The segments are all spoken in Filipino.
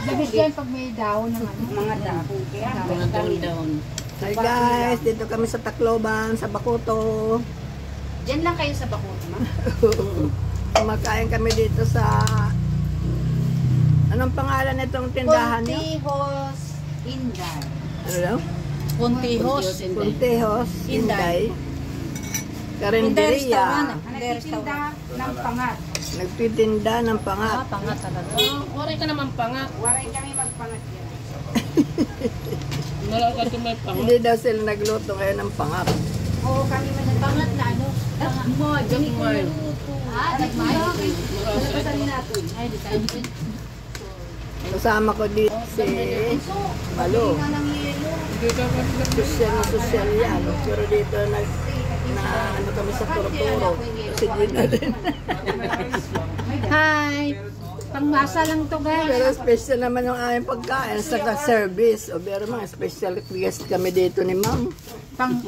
Labis yan pag may dahon ng ano. Mga dahon. Kaya Mga daon-daon. Hi guys, dito kami sa Tacloban, sa Bacoto. Diyan lang kayo sa Bacoto, ma? Kumakain kami dito sa... Anong pangalan nitong tindahan niyo? Puntihos Inday. Ano daw? Puntihos. Puntihos Inday. Karinderia. Nagtitinda ng pangat. Nagtitinda ng pangat. Pangat talaga. Waray ka naman pangat. Waray kami magpangat yan. Wala ka ito may pangat. Hindi daw sila nagluto ngayon ng pangat. Oo, kami man nagpangat na ano. Mo, dyan mo. Nagmayo. Nalapasan natin. Ay, di tayo din. Kasama ko dito si Malo. Nga ng yelo. Social yan. Pero dito ano kami sa Puro-Puro. Kasi din na rin. Hi! Pangmasa lang to guys. Pero special naman yung aming pagkain sa service. O pero mga special guest kami dito ni Ma'am. Pang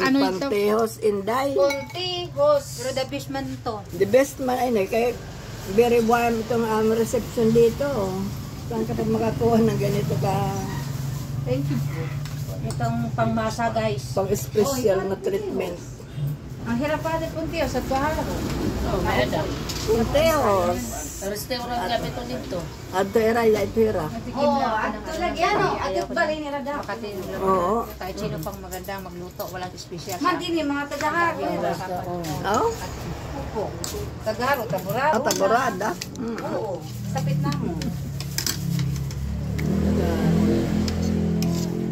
ano ito? Puntihos Inday. Puntihos. Pero the best man to. The best man ay kaya very warm itong reception dito. Saan ka pa makakuha ng ganito ka Thank you. Itong pangmasa, guys. pang special na treatment. Ang hirap pa rin Puntihos at bahala ko. Oh, may ada. Puntihos. Restaurant kami ito dito. Ato era ya itira. Oo, at tulad yan o. At ba rin nila daw. Oo. Kahit sino pang magandang magluto, walang espesyal. Mandi ni mga tagaharo. Oh, Opo. Tagaharo, taburado. taburada. Oo. Sapit na mo.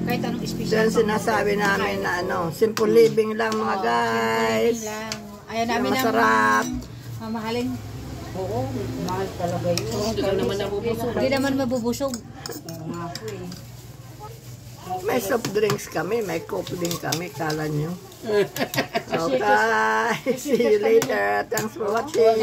Kahit anong espesyal. Yan sinasabi namin na ano, simple living lang mga guys. Ayaw namin ng Masarap. mamahaling. Oo, mahal talaga yun. Hindi ka naman nabubusog. Hindi naman mabubusog. Oo nga po eh. May soft drinks kami, may coke din kami, kala nyo. Okay, see you later. Thanks for watching.